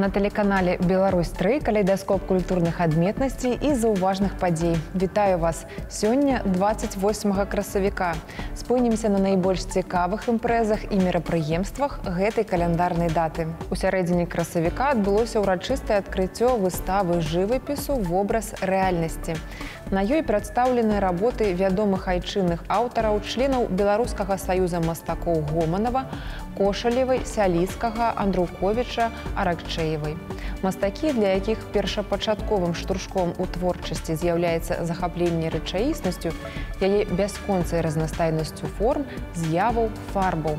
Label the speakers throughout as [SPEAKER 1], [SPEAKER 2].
[SPEAKER 1] На телеканале «Беларусь-3» калейдаскоп культурных адметнасцей і заўважных падзей. Вітаю вас! Сёння 28 красавіка. Спынімся на найбольш цікавых імпрэзах і мерапрыемствах гэтай каляндарнай даты. У сярэдзіне красавіка адбылося ўрачыстае адкрыццё выставы жывапісу «Вобраз рэальнасці». На ёй прадстаўлены работы вядомых айчынных аўтараў, членаў Беларускага саюза мастакоў Гоманава, Кошалевай, Сяліцкага, Андруковіча, Аракчэевай. Мастакі, для якіх першапачатковым штуршком у творчасці з'яўляецца захапленне рэчаіснасцю, яе бясконцай разнастайнасцю форм, з'яваў, фарбаў.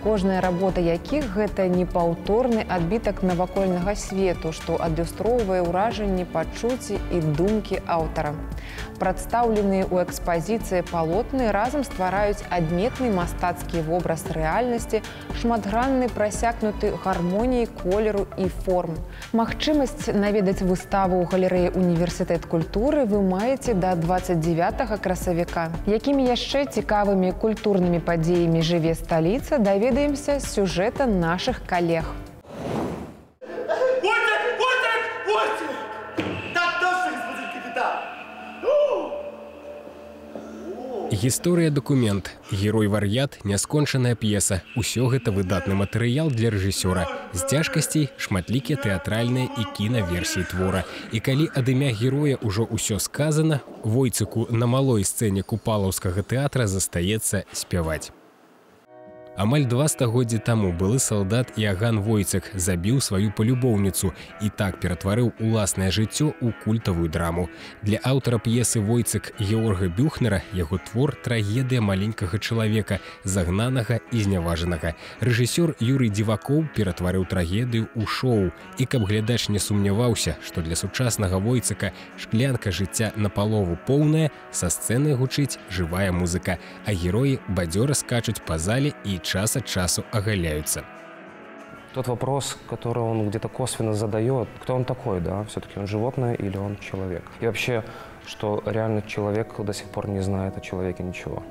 [SPEAKER 1] Кожная работа якіх гэта непаўторны адбітак навакольнага свету, што адлюстроўвае ўражанні, пачуцці і думкі аўтара. Прадстаўленыя ў экспазіцыі палотны разам ствараюць адметны мастацкі вобраз рэальнасці, шматгранны, прасякнуты гармоніяй колеру і форм. Магчымасць наведаць выставу ў галерэі «Універсітэт культуры» вы маеце да 29 красавіка. Якімі яшчэ цікавымі культурнымі падзеямі жыве сталіца, даведаемся з сюжэта нашых калег.
[SPEAKER 2] Гісторыя дакумент, герой-вар'ят, няскончаная п'еса. Усё гэта выдатны матэрыял для рэжысёра. З цяжкасцей шматлікія тэатральныя і кінаверсіі твора. І калі ад імя героя ўжо ўсё сказана, Войцыку на малой сцэне купалаўскага тэатра застаецца спяваць. Амаль 2 стагоддзі таму былы салдат Іаган Войцык забіў сваю палюбоўніцу і так ператварыў уласнае жыццё ў культавую драму. Для аўтара п'есы «Войцык» Георга Бюхнера яго твор трагедыя маленькага чалавека, загнанага і зняважанага. Рэжысёр Юрый Дзівакоў ператварыў трагедыю ў шоу. І каб глядач не сумняваўся, што для сучаснага Войцыка шклянка жыцця напалову поўная, са сцэны гучыць жывая музыка, а героі бадзёра скачуць па зале і час от часу оголяются.
[SPEAKER 3] Тот вопрос, который он где-то косвенно задает, кто он такой, да, все-таки он животное или он человек? И вообще, что реально человек до сих пор не знает о человеке ничего.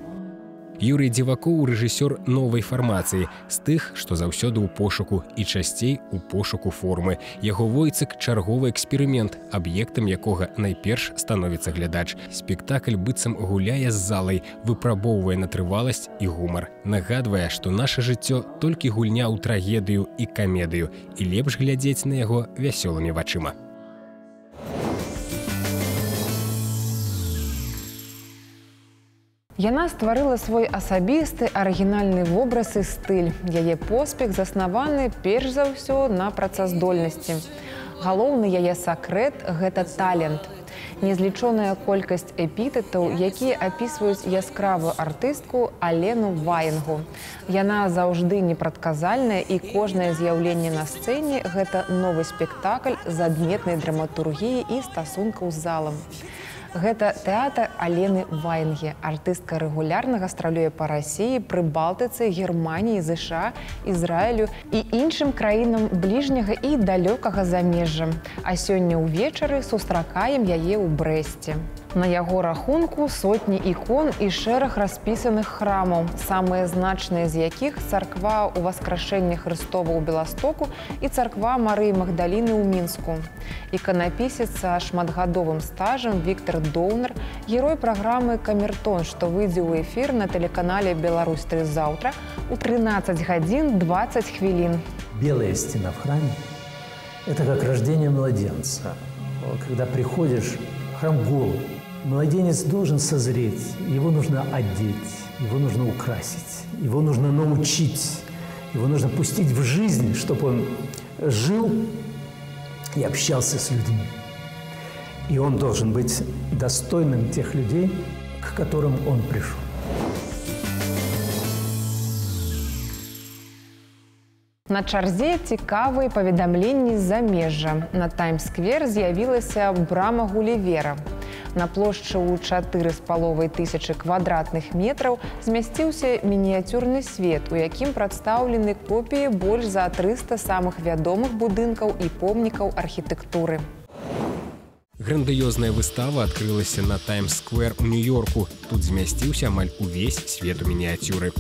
[SPEAKER 2] Юрый Дзівакоў – рэжысёр новай фармацыі, з тых, што заўсёды ў пошуку і часцей у пошуку формы. Яго Войцык – чарговы эксперымент, аб'ектам якога найперш становіцца глядач. Спектакль быццам гуляе з залай, выпрабоўвае на трываласць і гумар. Нагадвае, што наша жыццё толькі гульня ў трагедыю і камедыю, і лепш глядзець на яго вясёлымі вачыма.
[SPEAKER 1] Яна стварыла свой асабісты арыгінальны вобраз і стыль. Яе поспех заснаваны перш за ўсё на працаздольнасці. Галоўны яе сакрэт – гэта талент. Незлічоная колькасць эпітэтаў, якія апісваюць яскравую артыстку Алену Ваенгу. Яна заўжды непрадказальная, і кожнае з'яўленне на сцэне – гэта новы спектакль з адметнай драматургіяй і стасункаў з залам. Гэта тэатр Алены Ваенге. Артыстка рэгулярна гастралюе па Расіі, Прыбалтыцы, Германіі, ЗША, Ізраілю і іншым краінам бліжняга і далёкага замежжа. А сёння ўвечары сустракаем яе ў Брэсце. На яго рахунку сотні ікон і шэраг распісаных храмаў, самыя значныя з якіх царква Уваскрашэння Хрыстова ў Беластоку і царква Марыі Магдаліны ў Мінску. Іканапісец са шматгадовым стажам Віктор Доўнер, герой праграмы «Камертон», што выйдзе ў эфір на телеканале «Беларусь-3» заўтра у 13 гадзін 20 хвілін.
[SPEAKER 4] Белая стена в храме – это как рождение младенца. Когда приходишь, храм голый. Младенец должен созреть, его нужно одеть, его нужно украсить, его нужно научить, его нужно пустить в жизнь, чтобы он жил и общался с людьми. И он должен быть достойным тех людей, к которым он пришел.
[SPEAKER 1] На чарзе цікавыя паведамленні з замежжа. На Таймс-сквер з'явілася брама Гулівера. На плошчы ў 4,5 квадратных метраў змясціўся мініяцюрны свет, у якім прадстаўлены копіі больш за 300 самых вядомых будынкаў і помнікаў архітэктуры.
[SPEAKER 2] Грандыёзная выстава адкрылася на Таймс-сквер у Нью-Йорку. Тут змясціўся амаль увесь свет у мініяцюры.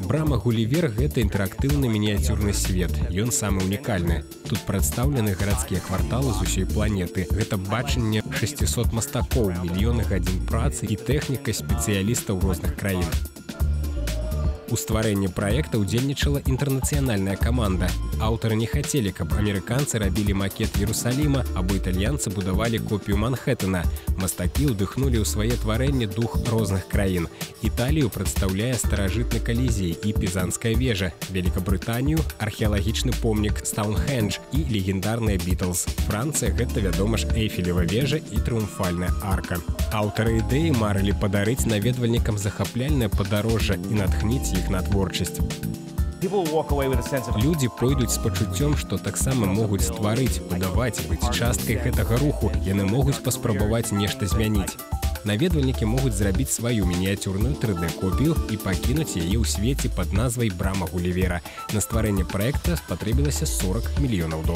[SPEAKER 2] Брама Гулівер – гэта інтэрактыўны мініяцюрны свет. Ён самы унікальны. Тут прадстаўлены гарадскія кварталы з усёй планеты. Гэта бачанне 600 мастакоў, мільёны гадзін працы і тэхніка спецыялістаў розных краін. У стварэнні праекта ўдзельнічала інтэрнацыянальная каманда. Аўтары не хацелі, каб амерыканцы рабілі макет Іерусаліма, або італьянцы будавалі копію Манхэттена. Мастакі ўдыхнулі ў свае тварэнні дух розных краін. Італію прадстаўляе старажытны Калізей і Пізанская вежа, Великабрытанію – археалагічны помнік Стоунхендж і легендарныя Бітлз. Францыя – гэта, вядома ж, Эйфелева вежа і трыумфальная арка. Аўтары ідэі марылі падарыць наведвальнікам захапляльнае падарожжа і натхніць іх на творчасць. Людзі пойдуць з пачуццём, што таксама могуць стварыць, будаваць, быць часткай гэтага руху. Яны могуць паспрабаваць нешта змяніць. Наведвальнікі могуць зрабіць сваю мініяцюрную 3D-копію і пакінуць яе ў свеце пад назвай «Брама Гулівера». На стварэнне праекта спатрэбілася $40 мільёнаў.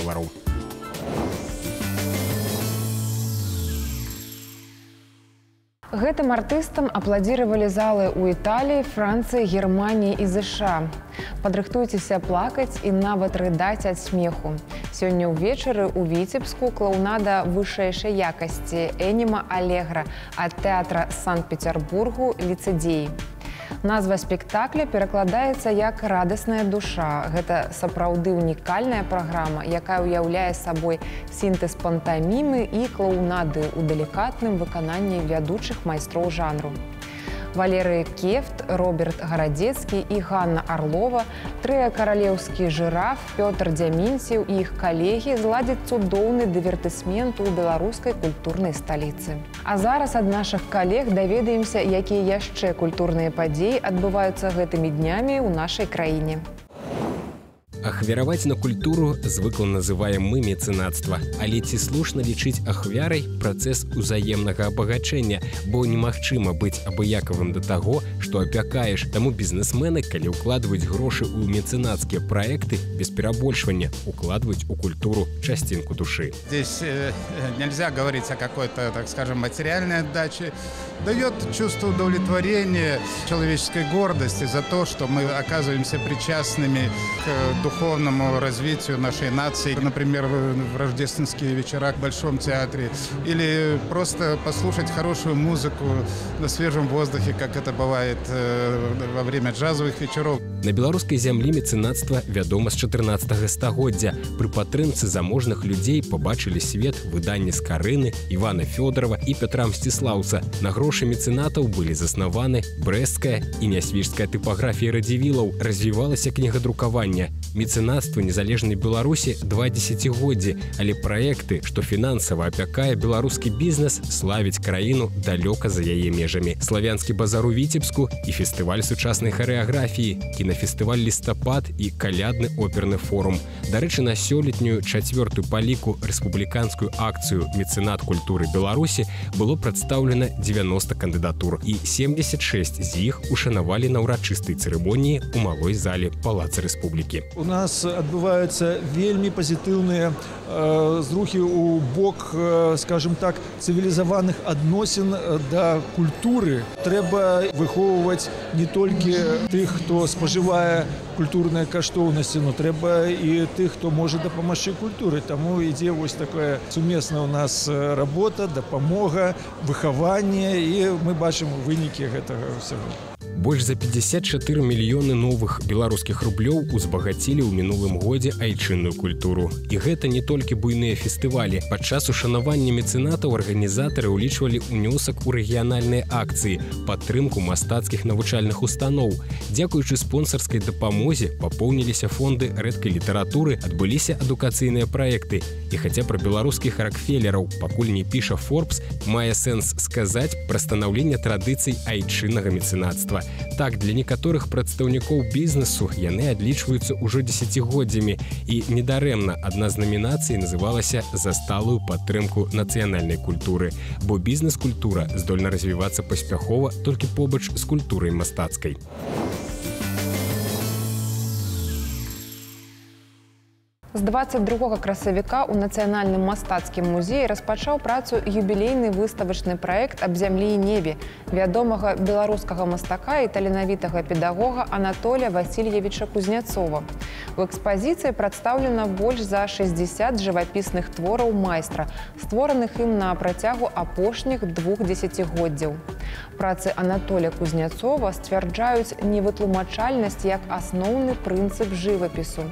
[SPEAKER 1] Гэтым артыстам апладзіравалі залы ў Італіі, Францыі, Германіі і ЗША. Падрыхтуйцеся плакаць і нават рыдаць ад смеху. Сёння ўвечары ў Віцебску клоунада вышэйшай якасці «Эніма Алегра» ад тэатра Санкт-Петербургу «Ліцэдзеі». Назва спектакля перакладаецца як «Радасная душа». Гэта сапраўды унікальная праграма, якая ўяўляе сабой сінтэз пантамімы і клоунады ў далікатным выкананні вядучых майстроў жанру. Валерый Кефт, Роберт Гарадзецкі і Ганна Арлова, трыа «Каралеўскі жыраф», Пётр Дзямінцеў і іх калегі зладзяць цудоўны дывертысмент у беларускай культурнай сталіцы. А зараз ад нашых калег даведаемся, якія яшчэ культурныя падзеі адбываюцца гэтымі днямі ў нашай краіне.
[SPEAKER 2] Ахвяраваць на культуру звыкла называем мы мецэнацтва, але ці слушна лічыць ахвярай працэс узаемнага абагачэння, бо немагчыма быць абыякавым да таго, што апякаеш. Таму бізнесмены, калі ўкладваюць грошы ў мецэнацкія праекты, без перабольшвання укладваюць у культуру частинку души.
[SPEAKER 5] Здесь нельзя говорить о какой-то, так скажем, материальной отдаче. Дает чувство удовлетворения, человеческой гордости за то, что мы оказываемся причастными к духовному развитию нашей нации. Например, в рождественские вечера в Большом театре. Или просто послушать хорошую музыку на свежем воздухе, как это бывает во время джазовых вечеров.
[SPEAKER 2] На беларускай зямлі мецэнацтва вядома з 14 стагоддзя. Пры падтрымцы заможных людзей пабачылі свет выданні Скарыны, Івана Фёдорова і Пятра Мсціслаўца. На грошы мецэнатаў былі заснаваны брэсцкая і нясвіжская тыпаграфія радзівілаў, развівалася кнігадрукаванне. Мецэнацтва незалежнай Беларусі 2 дзесяцігоддзі, але праекты, што фінансава апякае беларускі бізнес, славіць краіну далёка за яе межамі. Славянскі базар у Віцебску і фестываль сучаснай харэаграфіі, кінафестываль «Лістапад» і калядны оперны форум. Дарэчы, на сёлетнюю 4-ю па ліку рэспубліканскую акцыю «Мецэнат культуры Беларусі» было прадстаўлена 90 кандыдатур, і 76 з іх ушанавалі на ўрачыстай цырымоніі ў малой зале Палаца Рэспублікі.
[SPEAKER 6] У нас адбываюцца вельмі пазітыўныя зрухі ў бок, скажем так, цывілізаваных адносін да культуры. Трэба выхоўваць не толькі тых, хто спажывае культурныя каштоўнасці, но трэба і тых, хто можа дапамагчы культуры. Таму ідзе вось такая сумесная у нас работа, дапамога, выхаванне, і мы бачым вынікі гэтага ўсяго.
[SPEAKER 2] Больш за 54 мільёны новых беларускіх рублёў узбагацілі ў мінулым годзе айчынную культуру. І гэта не толькі буйныя фестывалі. Падчас ушанавання мецэнатаў арганізатары ўлічвалі ўнёсак у рэгіянальныя акцыі, падтрымку мастацкіх навучальных устаноў. Дзякуючы спонсарскай дапамозе папоўніліся фонды рэдкай літаратуры, адбыліся адукацыйныя праекты. І хаця пра беларускіх ракфелераў пакуль не піша Forbes, мае сэнс сказаць пра станаўленне традыцый айчыннага мецэнацтва. Так, для некаторых прадстаўнікоў бізнесу яны адлічваюцца ўжо дзесяцігоддзямі, і недарэмна адна з намінацый называлася «За сталую падтрымку нацыянальнай культуры», бо бізнес-культура здольна развівацца паспяхова толькі побач з культурай мастацкай.
[SPEAKER 1] З 22 красавіка у Нацыянальным мастацкім музеі распачаў працу юбілейны выставачны праект «Аб зямлі і небе» вядомага беларускага мастака і таленавітага педагога Анатолія Васильевича Кузнецова. У экспазіцыі прадстаўлена больш за 60 жывапісных твораў майстра, створаных ім на працягу апошніх 2 дзесяцігоддзяў. Працы Анатолія Кузнецова сцвярджаюць невытлумачальнасць як асноўны прынцып жывапісу.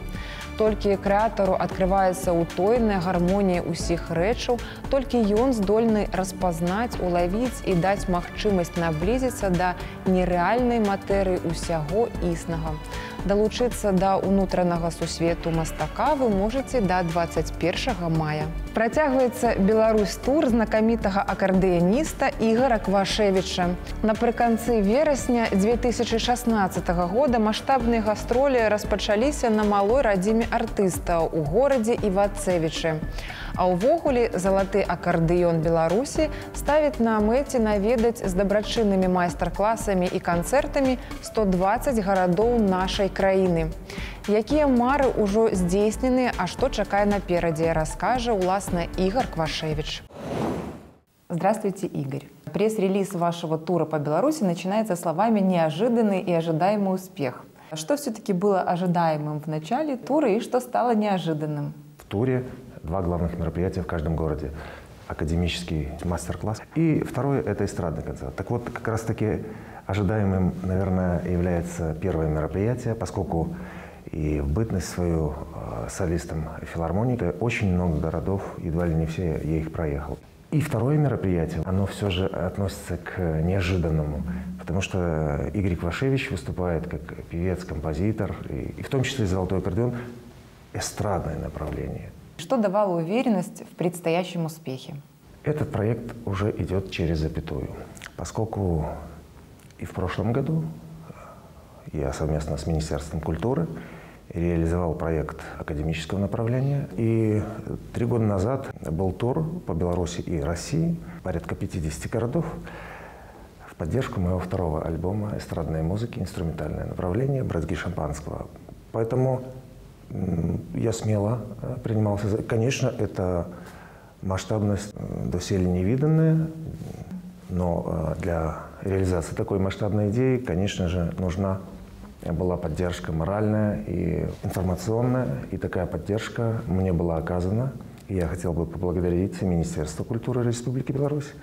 [SPEAKER 1] Толькі крэатару адкрываецца утойная гармонія ўсіх рэчаў, толькі ён здольны распазнаць, улавіць і даць магчымасць наблізіцца да нерэальнай матэрыі ўсяго існага. Далучыцца да ўнутранага сусвету мастака вы можаце да 21 мая. Працягваецца Беларусь-тур знакамітага акардэаніста Ігора Квашевіча. Напрыканцы верасня 2016 года маштабныя гастролі распачаліся на малой радзіме артыста ў горадзе Івацевічы. А ўвогуле залаты акардэён Беларусі ставіць на мэце наведаць з дабрачыннымі майстар-класамі і канцэртамі 120 гарадоў нашай краіны. Якія мары ўжо здзейсненыя, а што чакае наперадзе, раскажа уласна Игорь Квашевич.
[SPEAKER 7] Здравствуйте, Игорь. Пресс-релиз вашего тура по Беларуси начинается словами «неожиданный и ожидаемый успех». Что все-таки было ожидаемым в начале тура и что стало неожиданным?
[SPEAKER 8] В туре 2 главных мероприятия в каждом городе. Академический мастер-класс. И второе – это эстрадный концерт. Так вот, как раз-таки ожидаемым, наверное, является первое мероприятие, поскольку и в бытность свою солистом филармонии очень много городов, едва ли не все, я их проехал. И второе мероприятие, оно все же относится к неожиданному, потому что Игорь Квашевич выступает как певец, композитор, и в том числе «Золотой аккордеон» эстрадное направление.
[SPEAKER 7] Что давало уверенность в предстоящем успехе?
[SPEAKER 8] Этот проект уже идет через запятую, поскольку и в прошлом году я совместно с Министерством культуры реализовал проект академического направления. И 3 года назад был тур по Беларуси и России, порядка 50 городов, в поддержку моего 2-го альбома эстрадной музыки, инструментальное направление «Брызги шампанского». Поэтому я смело принимался. Конечно, это масштабность доселе невиданная, но для реализации такой масштабной идеи, конечно же, нужна была поддержка моральная и информационная, и такая поддержка мне была оказана. И я хотел бы поблагодарить Министерство культуры Республики Беларусь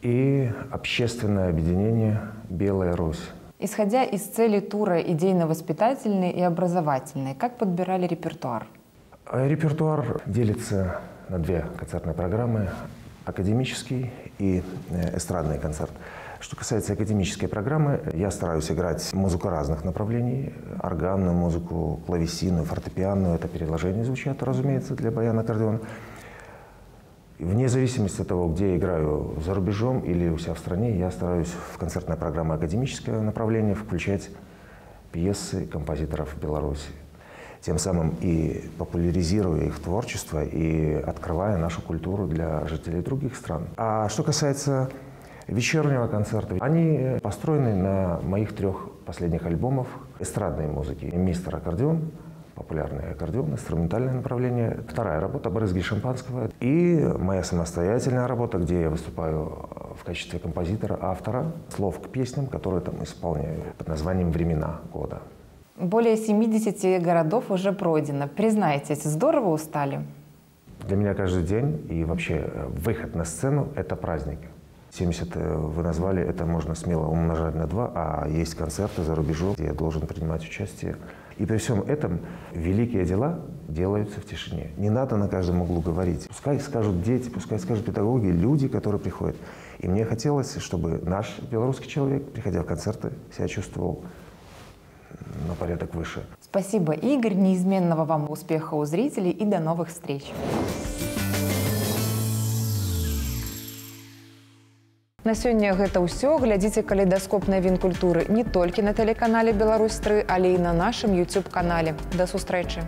[SPEAKER 8] и общественное объединение «Белая Русь».
[SPEAKER 7] Исходя из цели тура идейно-воспитательной и образовательной, как подбирали репертуар?
[SPEAKER 8] Репертуар делится на 2 концертные программы – академический и эстрадный концерт. Что касается академической программы, я стараюсь играть музыку разных направлений. Органную музыку, клавесинную, фортепианную. Это переложения звучат, разумеется, для баяна-аккордеона. Вне зависимости от того, где я играю за рубежом или у себя в стране, я стараюсь в концертной программе академического направления включать пьесы композиторов Беларуси. Тем самым и популяризируя их творчество и открывая нашу культуру для жителей других стран. А что касается вечернего концерта, они построены на моих 3 последних альбомах эстрадной музыки. «Мистер аккордеон», популярный аккордеон, инструментальное направление. 2-я работа «Брызги шампанского». И моя самостоятельная работа, где я выступаю в качестве композитора, автора слов к песням, которые там исполняю под названием «Времена года».
[SPEAKER 7] Более 70 городов уже пройдено. Признайтесь, здорово устали?
[SPEAKER 8] Для меня каждый день и вообще выход на сцену – это праздник. 70 вы назвали, это можно смело умножать на 2, а есть концерты за рубежом, где я должен принимать участие. И при всем этом великие дела делаются в тишине. Не надо на каждом углу говорить. Пускай скажут дети, пускай скажут педагоги, люди, которые приходят. И мне хотелось, чтобы наш белорусский человек, приходя в концерты, себя чувствовал на порядок выше.
[SPEAKER 7] Спасибо, Игорь. Неизменного вам успеха у зрителей и до новых встреч.
[SPEAKER 1] На сёння гэта ўсё. Глядзіце калейдаскоп навін культуры не толькі на тэлеканале «Беларусь-3, але і на нашым YouTube-канале. Да сустрэчы!